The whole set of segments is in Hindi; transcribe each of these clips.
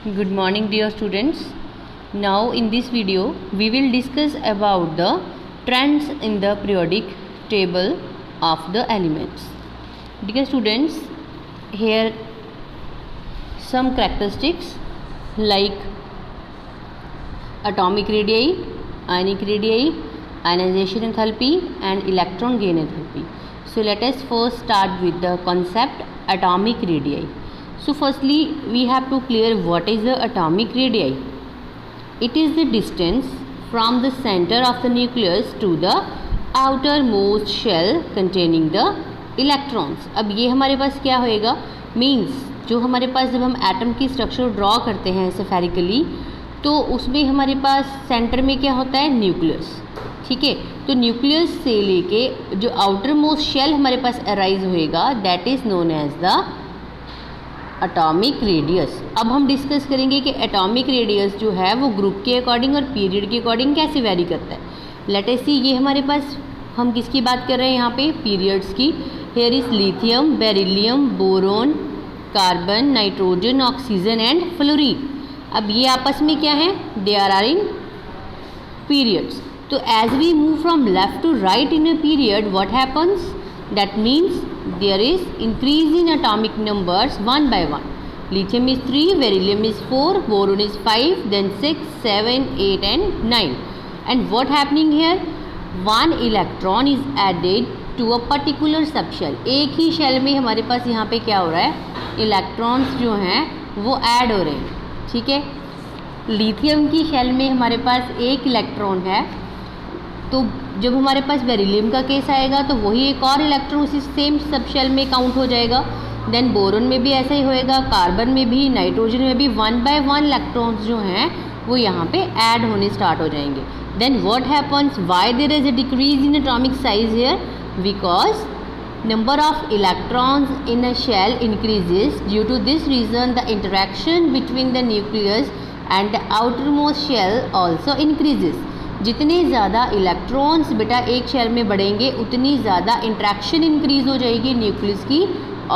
Good morning dear students. Now in this video we will discuss about the trends in the periodic table of the elements. Dear students, here some characteristics like atomic radii, ionic radii, ionization enthalpy and electron gain enthalpy. So let us first start with the concept atomic radii. So firstly we have to clear what is the atomic radii. It is the distance from the center of the nucleus to the outermost shell containing the electrons. अब ये हमारे पास क्या होएगा, मीन्स जो हमारे पास जब हम एटम की स्ट्रक्चर ड्रॉ करते हैं सेफेरिकली, तो उसमें हमारे पास सेंटर में क्या होता है, न्यूक्लियस. ठीक है, तो न्यूक्लियस से लेके जो आउटर मोस्ट शेल हमारे पास अराइज होएगा, that is known as the atomic radius. अब हम डिस्कस करेंगे कि एटॉमिक रेडियस जो है वो ग्रुप के अकॉर्डिंग और पीरियड के अकॉर्डिंग कैसे वैरी करता है. लेट अस सी, ये हमारे पास हम किसकी बात कर रहे हैं यहाँ पे, पीरियड्स की. Here is lithium, beryllium, boron, carbon, nitrogen, oxygen and fluorine. अब ये आपस में क्या है, दे आर इन पीरियड्स. तो as we move from left to right in a period, what happens, that means there is increase in atomic numbers one by one. Lithium is 3, beryllium is 4, boron is 5, then 6, 7, 8 and 9. And what happening here, one electron is added to a particular subshell. एक ही शेल में हमारे पास यहाँ पे क्या हो रहा है, इलेक्ट्रॉन्स जो हैं वो ऐड हो रहे हैं. ठीक है, लिथियम की शेल में हमारे पास एक इलेक्ट्रॉन है, तो जब हमारे पास बेरिलियम का केस आएगा तो वही एक और इलेक्ट्रॉन उसी सेम सब शेल में काउंट हो जाएगा. देन बोरोन में भी ऐसा ही होएगा, कार्बन में भी, नाइट्रोजन में भी वन बाय वन इलेक्ट्रॉन्स जो हैं वो यहाँ पे ऐड होने स्टार्ट हो जाएंगे. Then what happens, why there is a decrease in atomic size here, because number of electrons in a shell increases. Due to this reason the interaction between the nucleus and the outermost shell also increases. जितने ज़्यादा इलेक्ट्रॉन्स बेटा एक शेल में बढ़ेंगे उतनी ज़्यादा इंट्रैक्शन इंक्रीज हो जाएगी न्यूक्लियस की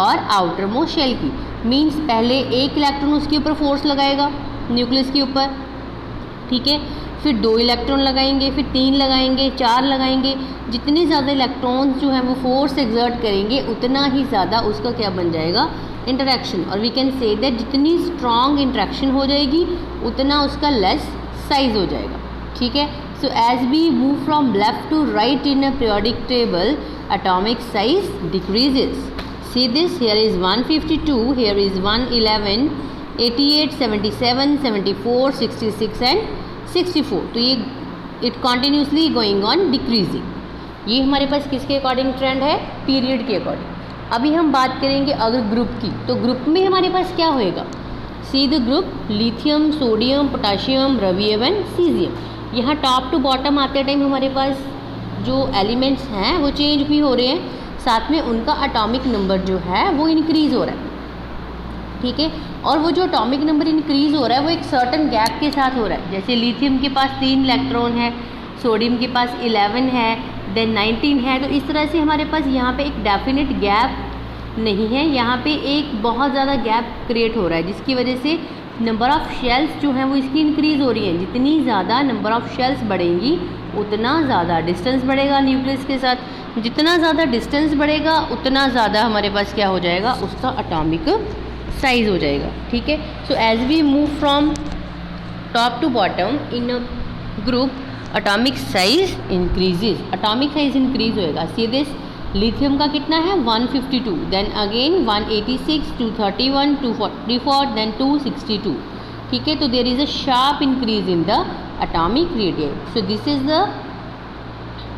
और आउटर मोस्ट शेल की. मींस पहले एक इलेक्ट्रॉन उसके ऊपर फोर्स लगाएगा न्यूक्लियस के ऊपर, ठीक है, फिर 2 इलेक्ट्रॉन लगाएंगे, फिर 3 लगाएंगे, 4 लगाएंगे. जितने ज़्यादा इलेक्ट्रॉन्स जो हैं वो फोर्स एक्सर्ट करेंगे उतना ही ज़्यादा उसका क्या बन जाएगा, इंटरेक्शन. और वी कैन से दैट जितनी स्ट्रॉन्ग इंटरेक्शन हो जाएगी उतना उसका लेस साइज हो जाएगा. ठीक है, so as we move from left to right in a periodic table, atomic size decreases. See this, here is 152, here is 111, 88, 77, 74, 66 and 64. तो ये it continuously going on decreasing. ये हमारे पास किसके अकॉर्डिंग ट्रेंड है, पीरियड के अकॉर्डिंग. अभी हम बात करेंगे अगर ग्रुप की, तो ग्रुप में हमारे पास क्या होएगा, see the group, lithium, sodium, potassium, rubidium and caesium. यहाँ टॉप टू बॉटम आते टाइम हमारे पास जो एलिमेंट्स हैं वो चेंज भी हो रहे हैं, साथ में उनका एटॉमिक नंबर जो है वो इंक्रीज़ हो रहा है. ठीक है, और वो जो एटॉमिक नंबर इंक्रीज़ हो रहा है वो एक सर्टन गैप के साथ हो रहा है. जैसे लिथियम के पास 3 इलेक्ट्रॉन है, सोडियम के पास 11 है, देन 19 है. तो इस तरह से हमारे पास यहाँ पे एक डेफिनेट गैप नहीं है, यहाँ पे एक बहुत ज़्यादा गैप क्रिएट हो रहा है, जिसकी वजह से नंबर ऑफ़ शेल्स जो हैं वो इसकी इंक्रीज़ हो रही हैं. जितनी ज़्यादा नंबर ऑफ़ शेल्स बढ़ेंगी उतना ज़्यादा डिस्टेंस बढ़ेगा न्यूक्लियस के साथ. जितना ज़्यादा डिस्टेंस बढ़ेगा उतना ज़्यादा हमारे पास क्या हो जाएगा, उसका एटॉमिक साइज़ हो जाएगा. ठीक है, so as we move from top to bottom in a group, atomic size increases. Atomic size increase होएगा. सी दिस, लिथियम का कितना है, 152, देन अगेन 186, 231, 244, देन 262. ठीक है, तो there is a sharp increase in the atomic radius. So this is the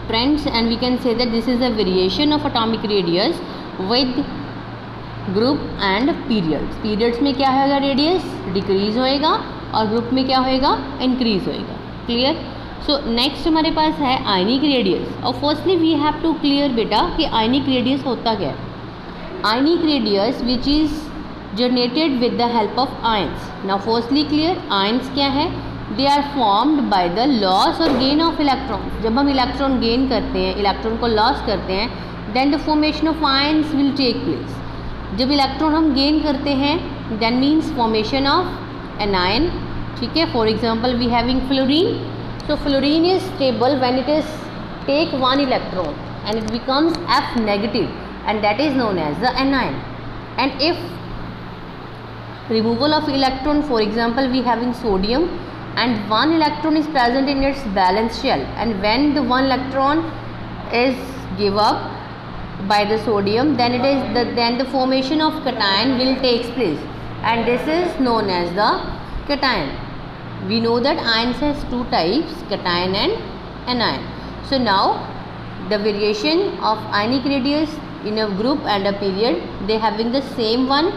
trends and we can say that this is the variation of atomic radius with group and periods. Periods में क्या होगा, रेडियस डिक्रीज होएगा और ग्रुप में क्या होएगा, इंक्रीज होएगा. क्लियर. सो नेक्स्ट हमारे पास है आयनिक रेडियस. और firstly we have to clear बेटा कि आयनिक रेडियस होता क्या है. Ionic radius which is generated with the help of ions. Now firstly clear, ions क्या है, they are formed by the loss और गेन ऑफ इलेक्ट्रॉन. जब हम इलेक्ट्रॉन गेन करते हैं, इलेक्ट्रॉन को लॉस करते हैं, then the formation of ions will take place. जब इलेक्ट्रॉन हम गेन करते हैं, then means formation of anion. ठीक है, for example we having fluorine. So fluorine is stable when it is take one electron and it becomes F negative and that is known as the anion. And if removal of electron, for example we having sodium and one electron is present in its valence shell, and when the one electron is give up by the sodium, then it is then the formation of cation will takes place, and this is known as the cation. We know that ions has two types, cation and anion. So now the variation of ionic radius in a group and a period, they having the same one.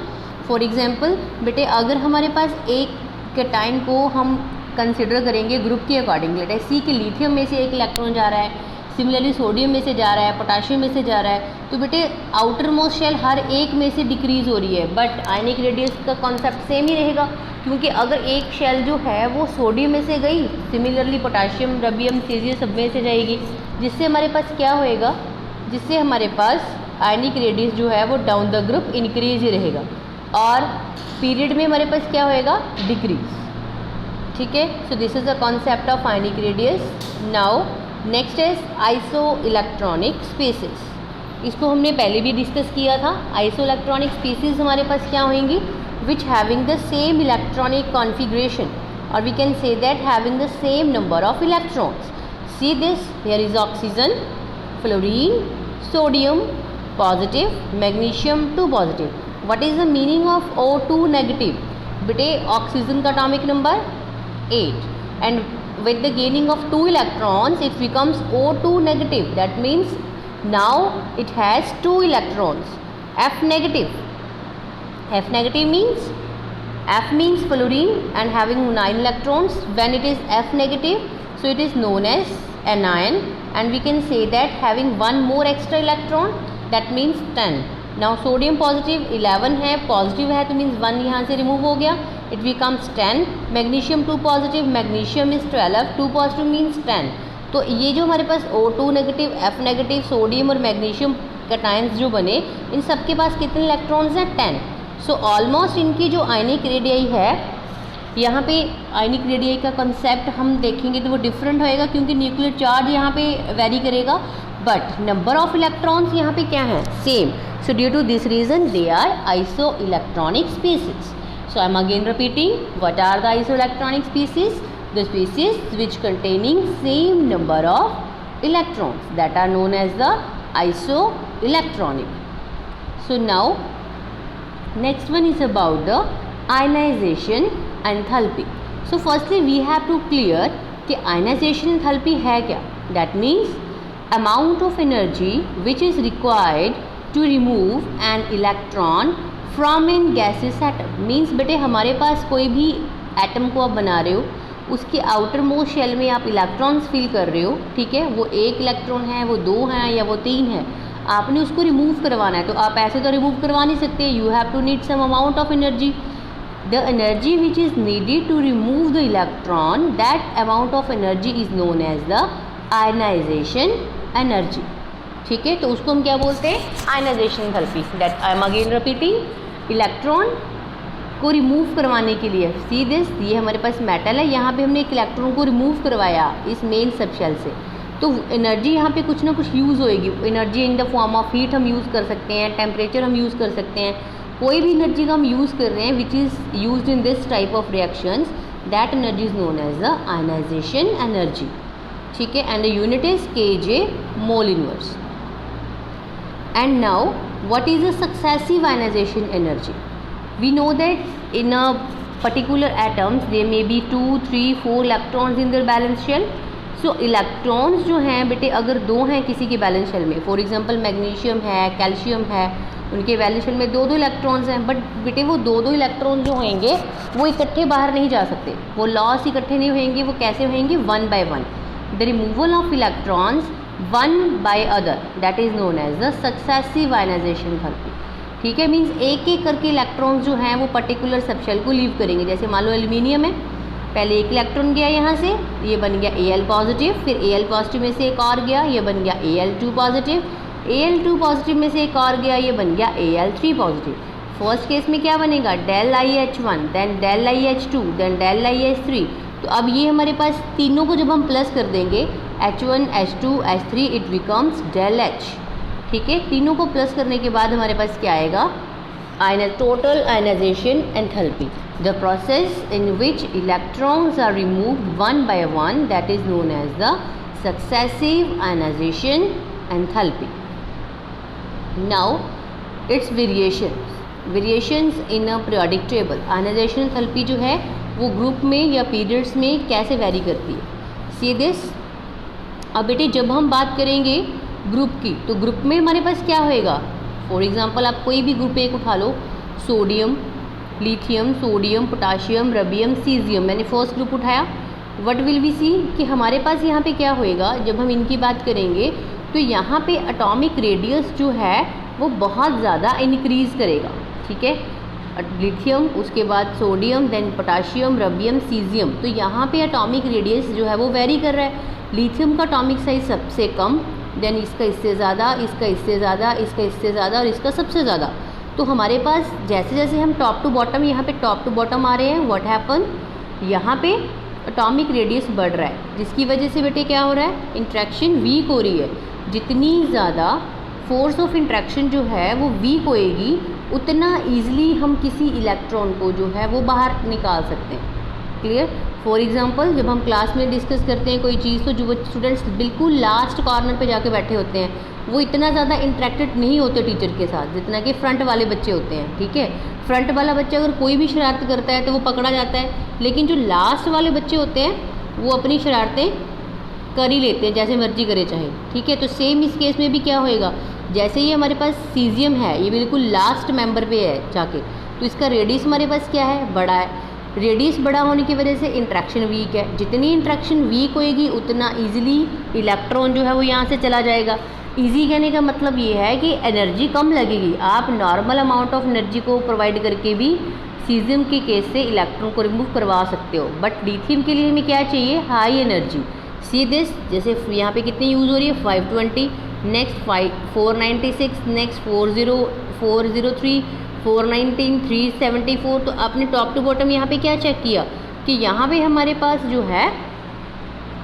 For example बेटे अगर हमारे पास एक कैटाइन को हम कंसिडर करेंगे ग्रुप के अकॉर्डिंग, लेट है सी के लिथियम में से एक इलेक्ट्रॉन जा रहा है, सिमिलरली सोडियम में से जा रहा है, पोटाशियम में से जा रहा है, तो बेटे आउटर मोस्ट शेल हर एक में से डिक्रीज हो रही है, बट आयनिक रेडियस का कॉन्सेप्ट सेम ही रहेगा, क्योंकि अगर एक शेल जो है वो सोडियम में से गई, सिमिलरली पोटाशियम, रबियम, सीजियम सब में से जाएगी, जिससे हमारे पास क्या होएगा, जिससे हमारे पास आयनिक रेडियस जो है वो डाउन द ग्रुप इंक्रीज ही रहेगा, और पीरियड में हमारे पास क्या होएगा, डिक्रीज. ठीक है, so this is the concept of ionic radius. Now next is isoelectronic species. इसको हमने पहले भी डिस्कस किया था. आइसो इलेक्ट्रॉनिक स्पेसिस हमारे पास क्या होंगी, which having the same electronic configuration, or we can say that having the same number of electrons. See this, here is oxygen, fluorine, sodium positive, magnesium 2 positive. What is the meaning of O2 negative? बेटे oxygen का atomic number 8, and with the gaining of 2 electrons it becomes O2 negative. That means now it has 2 electrons. F negative. F negative means, F means fluorine and having 9 electrons. When it is F negative, so it is known as anion, and we can say that having one more extra electron, that means 10. Now sodium positive 11 है, positive है, तो means 1 यहाँ से remove हो गया, it becomes 10. Magnesium 2 positive, magnesium is 12, 2 positive means 10. तो ये जो हमारे पास O2 negative, F negative, sodium और मैग्नीशियम कैटायंस जो बने, इन सब के पास कितने इलेक्ट्रॉन्स हैं, 10. सो ऑलमोस्ट इनकी जो आयनिक रेडियाई है, यहाँ पे आयनिक रेडियाई का कंसेप्ट हम देखेंगे तो वो डिफरेंट होएगा, क्योंकि न्यूक्लियर चार्ज यहाँ पे वेरी करेगा, बट नंबर ऑफ इलेक्ट्रॉन्स यहाँ पे क्या है, same. So due to this reason they are isoelectronic species. So I am again repeating, what are the isoelectronic species? The species which containing same number of electrons, that are known as the isoelectronic. So now next one is about the ionization enthalpy. So firstly we have to clear कि ionization enthalpy है क्या. That means amount of energy which is required to remove an electron from an gaseous atom. Means बेटे हमारे पास कोई भी एटम को आप बना रहे हो, उसके आउटर मोस्ट शेल में आप इलेक्ट्रॉन्स फिल कर रहे हो, ठीक है, वो एक इलेक्ट्रॉन है, वो 2 हैं या वो 3 है, आपने उसको रिमूव करवाना है, तो आप ऐसे तो रिमूव करवा नहीं सकते. You have to need some amount of energy. The energy which is needed to remove the electron, that amount of energy is known as the ionization energy. ठीक है, तो उसको हम क्या बोलते हैं, ionization enthalpy. That I am again repeating, electron को रिमूव करवाने के लिए, सी दिस, ये हमारे पास मेटल है, यहाँ पे हमने एक इलेक्ट्रॉन को रिमूव करवाया इस मेन सबशेल से, तो एनर्जी यहाँ पे कुछ ना कुछ यूज़ होएगी. Energy in the form of heat हम यूज़ कर सकते हैं, टेम्परेचर हम यूज़ कर सकते हैं, कोई भी एनर्जी का हम यूज़ कर रहे हैं which is used in this type of reactions, that energy is known as the ionization energy. ठीक है, and the unit is kJ mole inverse. And now what is the successive ionization energy? We know that in a particular atoms there may be 2, 3, 4 electrons in their valence shell. So electrons जो हैं बेटे, अगर 2 हैं किसी के बैलेंस शेल में, फॉर एग्जांपल मैग्नीशियम है, कैल्शियम है, उनके बैलेंस शेल में 2-2 इलेक्ट्रॉन्स हैं, बट बेटे वो 2-2 इलेक्ट्रॉन जो होंगे वो इकट्ठे बाहर नहीं जा सकते, वो लॉस इकट्ठे नहीं होंगे, वो कैसे होंगे, 1 by 1. The removal of electrons 1 by other, that is known as the successive ionization enthalpy. ठीक है, मीन्स एक एक करके इलेक्ट्रॉन्स जो हैं वो पर्टिकुलर सबशेल को लीव करेंगे. जैसे मान लो एल्यूमिनियम है, पहले एक इलेक्ट्रॉन गया यहाँ से, ये बन गया Al पॉजिटिव, फिर Al पॉजिटिव में से एक और गया, ये बन गया Al2 पॉजिटिव, Al2 पॉजिटिव में से एक और गया, ये बन गया Al3 पॉजिटिव, फर्स्ट केस में क्या बनेगा, del I H one, then del I H two, then del I H three. तो अब ये हमारे पास तीनों को जब हम प्लस कर देंगे H1, H2, H3, it becomes del H. ठीक है, तीनों को प्लस करने के बाद हमारे पास क्या आएगा, total ionization enthalpy, the process in which electrons are removed one by one, that is known as the successive ionization enthalpy. Now its variations in a periodic table. Ionization enthalpy जो है वो ग्रुप में या पीरियड्स में कैसे वैरी करती है, सी दिस। अब बेटे जब हम बात करेंगे ग्रुप की, तो ग्रुप में हमारे पास क्या होएगा, फॉर एग्जांपल आप कोई भी ग्रुप एक उठा लो, sodium, lithium, sodium, potassium, rubidium, caesium, मैंने फर्स्ट ग्रुप उठाया। व्हाट विल वी सी कि हमारे पास यहाँ पे क्या होएगा, जब हम इनकी बात करेंगे तो यहाँ पे एटॉमिक रेडियस जो है वो बहुत ज़्यादा इंक्रीज़ करेगा। ठीक है, लिथियम, उसके बाद sodium, then potassium, rubidium, caesium. तो यहाँ पे एटॉमिक रेडियस जो है वो वेरी कर रहा है। लिथियम का एटॉमिक साइज सबसे कम, देन इसका इससे ज़्यादा, इसका इससे ज़्यादा, इसका इससे ज़्यादा और इसका सबसे ज़्यादा। तो हमारे पास जैसे जैसे हम टॉप टू बॉटम, यहाँ पे टॉप टू बॉटम आ रहे हैं, व्हाट हैपन, यहाँ पे एटॉमिक रेडियस बढ़ रहा है, जिसकी वजह से बेटे क्या हो रहा है, इंट्रैक्शन वीक हो रही है। जितनी ज़्यादा फोर्स ऑफ इंट्रैक्शन जो है वो वीक होएगी, उतना ईजिली हम किसी इलेक्ट्रॉन को जो है वो बाहर निकाल सकते हैं। क्लियर। फॉर एग्जांपल जब हम क्लास में डिस्कस करते हैं कोई चीज़, तो जो स्टूडेंट्स बिल्कुल लास्ट कॉर्नर पे जाके बैठे होते हैं वो इतना ज़्यादा इंटरेक्टेड नहीं होते टीचर के साथ जितना कि फ्रंट वाले बच्चे होते हैं। ठीक है, फ्रंट वाला बच्चा अगर कोई भी शरारत करता है तो वो पकड़ा जाता है, लेकिन जो लास्ट वाले बच्चे होते हैं वो अपनी शरारतें कर ही लेते हैं, जैसे मर्जी करे चाहे। ठीक है, तो सेम इस केस में भी क्या होएगा, जैसे ये हमारे पास सीजियम है, ये बिल्कुल लास्ट मेंबर पे है जाके, तो इसका रेडियस हमारे पास क्या है, बड़ा है। रेडियस बड़ा होने की वजह से इंट्रैक्शन वीक है। जितनी इंट्रैक्शन वीक होएगी उतना इजीली इलेक्ट्रॉन जो है वो यहाँ से चला जाएगा। इजी कहने का मतलब ये है कि एनर्जी कम लगेगी। आप नॉर्मल अमाउंट ऑफ एनर्जी को प्रोवाइड करके भी सीजियम के केस से इलेक्ट्रॉन को रिमूव करवा सकते हो, बट लिथियम के लिए हमें क्या चाहिए, हाई एनर्जी। सी दिस, जैसे यहाँ पे कितनी यूज़ हो रही है, 520, नेक्स्ट 496, नेक्स्ट 403, 419, 374। तो आपने टॉप टू बॉटम यहाँ पे क्या चेक किया कि यहाँ पे हमारे पास जो है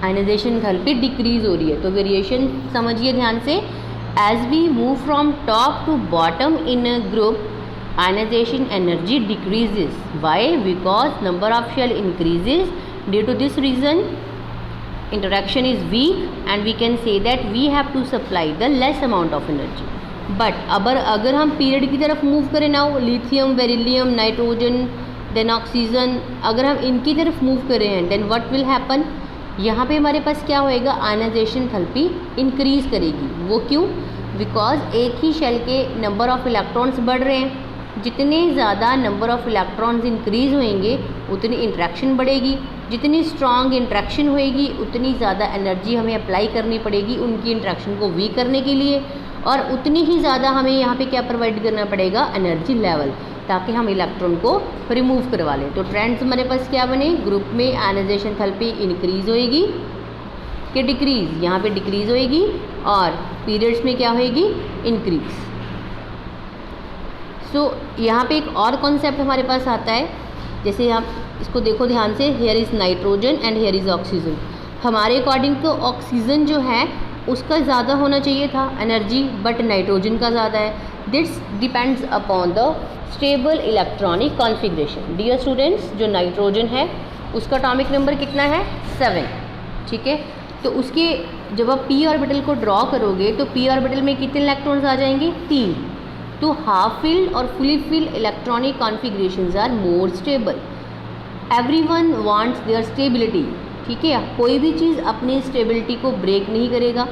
आयनाइजेशन एंथैल्पी डिक्रीज हो रही है। तो वेरिएशन समझिए ध्यान से, as we move from top to bottom in a group, ionization energy decreases. Why? Because number of shell increases. Due to this reason interaction is weak and we can say that we have to supply the less amount of energy. But अगर हम पीरियड की तरफ मूव करें now, lithium, beryllium, nitrogen, then oxygen, अगर हम इनकी तरफ मूव करें हैं, देन व्हाट विल हैपन, यहाँ पे हमारे पास क्या होएगा, आयनाइजेशन एंथैल्पी इंक्रीज करेगी। वो क्यों? बिकॉज एक ही शेल के नंबर ऑफ इलेक्ट्रॉन्स बढ़ रहे हैं। जितने ज़्यादा नंबर ऑफ इलेक्ट्रॉन्स इंक्रीज होएंगे उतनी इंट्रैक्शन बढ़ेगी। जितनी स्ट्रॉन्ग इंट्रैक्शन होएगी उतनी ज़्यादा एनर्जी हमें अप्लाई करनी पड़ेगी उनकी इंट्रैक्शन को वीक करने के लिए, और उतनी ही ज़्यादा हमें यहाँ पे क्या प्रोवाइड करना पड़ेगा, एनर्जी लेवल, ताकि हम इलेक्ट्रॉन को रिमूव करवा लें। तो ट्रेंड्स हमारे पास क्या बने, ग्रुप में आयनाइजेशन एंथैल्पी इंक्रीज होएगी कि डिक्रीज, यहाँ पे डिक्रीज होएगी, और पीरियड्स में क्या होएगी, इंक्रीज। सो यहाँ पे एक और कॉन्सेप्ट हमारे पास आता है, जैसे आप इसको देखो ध्यान से, here is nitrogen and here is oxygen. हमारे अकॉर्डिंग तो ऑक्सीजन जो है उसका ज़्यादा होना चाहिए था एनर्जी, बट नाइट्रोजन का ज़्यादा है। This depends upon the stable electronic configuration. Dear students, जो नाइट्रोजन है उसका एटॉमिक नंबर कितना है, 7। ठीक है, तो उसके जब आप पी ऑर्बिटल को ड्रॉ करोगे तो पी ऑर्बिटल में कितने इलेक्ट्रॉन्स आ जाएंगे, 3। तो हाफ फिल्ड और fully filled electronic configurations are more stable. Everyone wants their stability. ठीक है, कोई भी चीज़ अपनी स्टेबिलिटी को ब्रेक नहीं करेगा,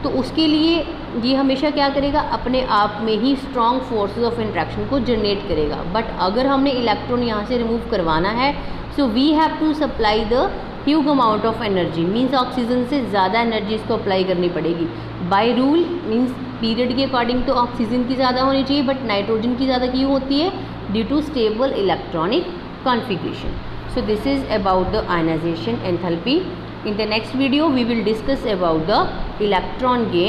तो उसके लिए ये हमेशा क्या करेगा, अपने आप में ही स्ट्रॉन्ग फोर्सेस ऑफ इंट्रैक्शन को जनरेट करेगा। बट अगर हमने इलेक्ट्रॉन यहाँ से रिमूव करवाना है, so we have to supply the huge amount of energy, means oxygen से ज़्यादा एनर्जी इसको अप्लाई करनी पड़ेगी। बाय रूल मीन्स पीरियड के अकॉर्डिंग तो ऑक्सीजन की ज़्यादा होनी चाहिए, बट नाइट्रोजन की ज़्यादा क्यों होती है, due to stable electronic configuration. So this is about the ionization enthalpy. In the next video we will discuss about the electron gain